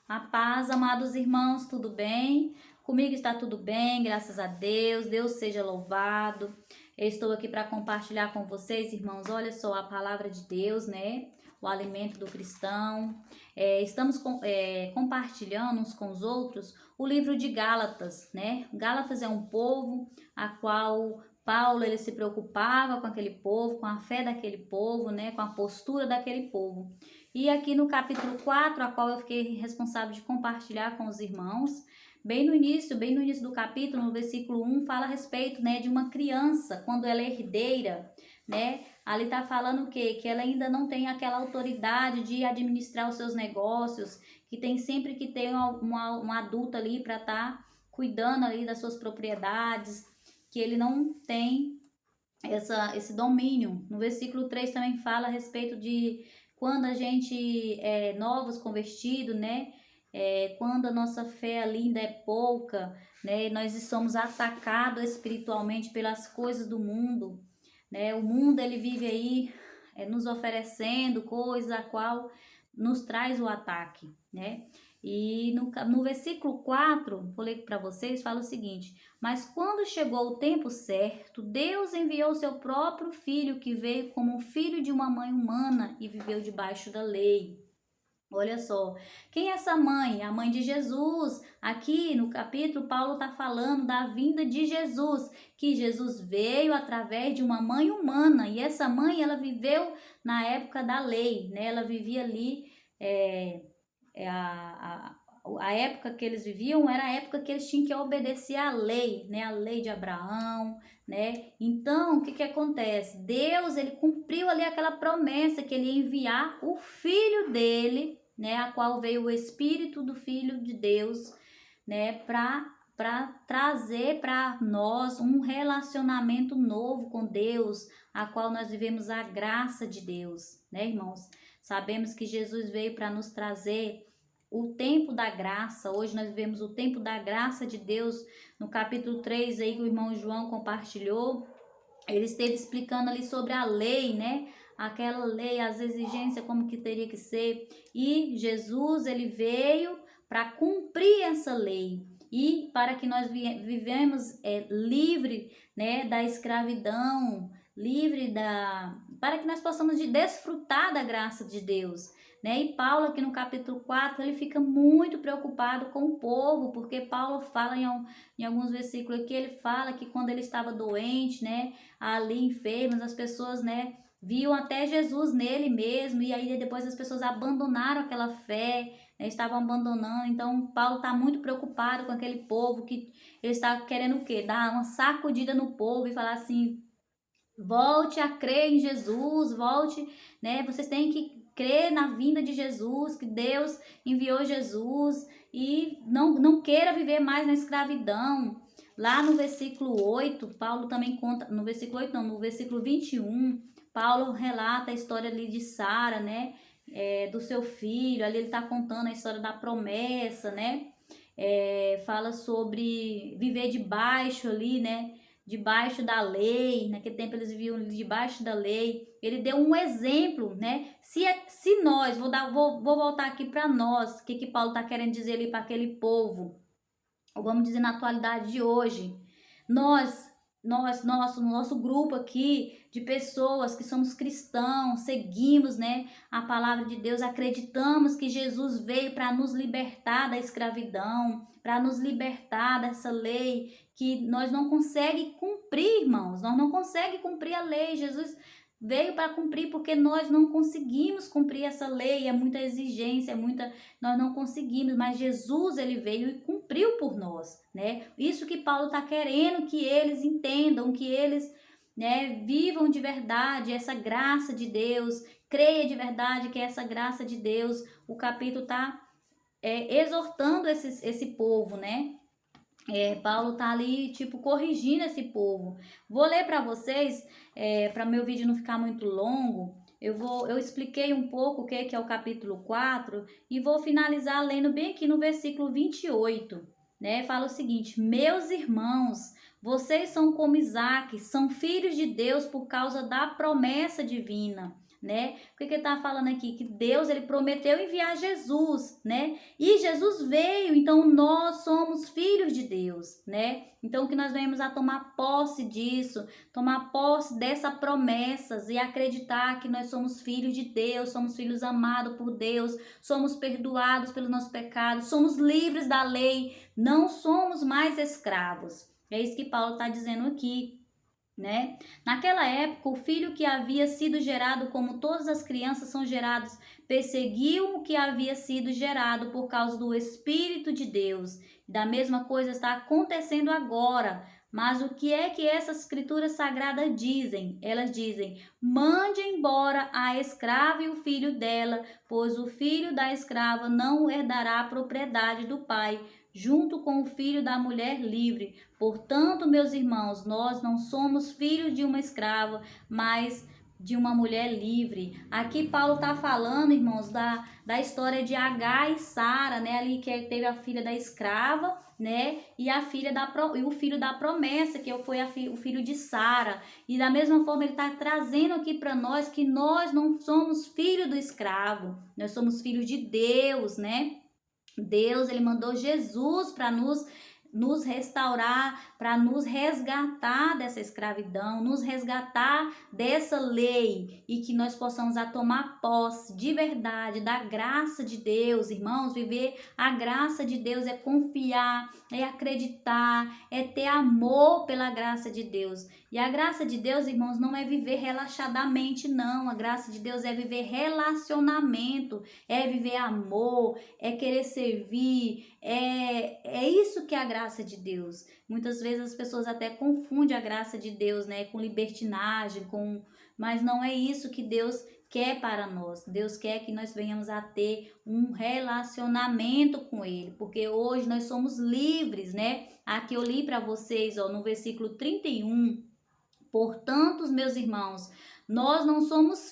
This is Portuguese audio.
A paz, amados irmãos, tudo bem? Comigo está tudo bem, graças a Deus. Deus seja louvado. Eu estou aqui para compartilhar com vocês, irmãos. Olha só a palavra de Deus, né? O alimento do cristão. Estamos compartilhando uns com os outros o livro de Gálatas, né? Gálatas é um povo a qual Paulo ele se preocupava com aquele povo, com a fé daquele povo, né? Com a postura daquele povo. E aqui no capítulo 4, a qual eu fiquei responsável de compartilhar com os irmãos, bem no início do capítulo, no versículo 1, fala a respeito, né, de uma criança, quando ela é herdeira, né? Ali tá falando o quê? Que ela ainda não tem aquela autoridade de administrar os seus negócios, que tem sempre que ter uma adulta ali para estar cuidando ali das suas propriedades, que ele não tem esse domínio. No versículo 3 também fala a respeito de quando a gente é novos convertidos, né? Quando a nossa fé ainda é pouca, né? Nós somos atacados espiritualmente pelas coisas do mundo, né? O mundo ele vive aí nos oferecendo coisas a qual nos traz o ataque, né? E no versículo 4, vou ler para vocês, fala o seguinte: mas quando chegou o tempo certo, Deus enviou seu próprio filho, que veio como filho de uma mãe humana e viveu debaixo da lei. Olha só, quem é essa mãe? A mãe de Jesus. Aqui no capítulo, Paulo está falando da vinda de Jesus, que Jesus veio através de uma mãe humana, e essa mãe, ela viveu na época da lei, né? Ela vivia ali, é, é a época que eles viviam era a época que eles tinham que obedecer à lei, né? A lei de Abraão, né? Então, o que que acontece? Deus, ele cumpriu ali aquela promessa que ele ia enviar o filho dele, né, a qual veio o Espírito do Filho de Deus, né, para trazer para nós um relacionamento novo com Deus, a qual nós vivemos a graça de Deus, né, irmãos? Sabemos que Jesus veio para nos trazer o tempo da graça. Hoje nós vivemos o tempo da graça de Deus. No capítulo 3 aí que o irmão João compartilhou, ele esteve explicando ali sobre a lei, né? Aquela lei, as exigências, como que teria que ser. E Jesus, ele veio para cumprir essa lei. E para que nós vivemos livre, né, da escravidão, para que nós possamos desfrutar da graça de Deus, né? E Paulo aqui no capítulo 4, ele fica muito preocupado com o povo, porque Paulo fala em alguns versículos aqui, ele fala que quando ele estava doente, né, ali enfermos, as pessoas, né, viam até Jesus nele mesmo, e aí depois as pessoas abandonaram aquela fé, né, estavam abandonando. Então Paulo está muito preocupado com aquele povo, que ele está querendo o quê? Dar uma sacudida no povo e falar assim: volte a crer em Jesus, volte, né, vocês têm que crer na vinda de Jesus, que Deus enviou Jesus, e não queira viver mais na escravidão. Lá no versículo 8, Paulo também conta, no versículo 8 não, no versículo 21, Paulo relata a história ali de Sara, né, do seu filho. Ali ele está contando a história da promessa, né, fala sobre viver debaixo ali, né, debaixo da lei. Naquele tempo eles viviam debaixo da lei. Ele deu um exemplo, né? Se nós, vou voltar aqui para nós, o que Paulo está querendo dizer ali para aquele povo, ou vamos dizer na atualidade de hoje. Nosso grupo aqui de pessoas que somos cristãos, seguimos, né, a palavra de Deus, acreditamos que Jesus veio para nos libertar da escravidão, para nos libertar dessa lei que nós não conseguimos cumprir, irmãos. Nós não conseguimos cumprir a lei. Jesus veio para cumprir, porque nós não conseguimos cumprir essa lei. É muita exigência, nós não conseguimos, mas Jesus, ele veio e cumpriu por nós, né? Isso que Paulo está querendo que eles entendam, que eles, né, vivam de verdade essa graça de Deus, creia de verdade que essa graça de Deus. O capítulo está exortando esse povo, né? Paulo tá ali, tipo, corrigindo esse povo. Vou ler para vocês, para meu vídeo não ficar muito longo. Eu expliquei um pouco o que é o capítulo 4 e vou finalizar lendo bem aqui no versículo 28, né? Fala o seguinte: meus irmãos, vocês são como Isaque, são filhos de Deus por causa da promessa divina. né? O que ele está falando aqui? Que Deus, ele prometeu enviar Jesus, né? E Jesus veio, então nós somos filhos de Deus, né? Então que nós venhamos a tomar posse disso, tomar posse dessas promessas e acreditar que nós somos filhos de Deus, somos filhos amados por Deus, somos perdoados pelos nossos pecados, somos livres da lei, não somos mais escravos. É isso que Paulo está dizendo aqui, né? Naquela época, o filho que havia sido gerado, como todas as crianças são gerados, perseguiu o que havia sido gerado por causa do Espírito de Deus. Da mesma coisa está acontecendo agora. Mas o que é que essas escrituras sagradas dizem? Elas dizem: mande embora a escrava e o filho dela, pois o filho da escrava não herdará a propriedade do pai, junto com o filho da mulher livre. Portanto, meus irmãos, nós não somos filhos de uma escrava, mas de uma mulher livre. Aqui Paulo está falando, irmãos, da história de Agar e Sara, né? Ali que teve a filha da escrava, né? E o filho da promessa, que foi o filho de Sara. E da mesma forma ele está trazendo aqui para nós que nós não somos filhos do escravo, nós somos filhos de Deus, né? Deus, ele mandou Jesus para nos restaurar, para nos resgatar dessa escravidão, nos resgatar dessa lei e que nós possamos a tomar posse de verdade da graça de Deus, irmãos. Viver a graça de Deus é confiar, é acreditar, é ter amor pela graça de Deus. E a graça de Deus, irmãos, não é viver relaxadamente, não. A graça de Deus é viver relacionamento, é viver amor, é querer servir, é isso que é a graça de Deus. Muitas vezes as pessoas até confundem a graça de Deus, né, com libertinagem, mas não é isso que Deus quer para nós. Deus quer que nós venhamos a ter um relacionamento com Ele, porque hoje nós somos livres, né? Aqui eu li para vocês, ó, no versículo 31, portanto, meus irmãos, nós não somos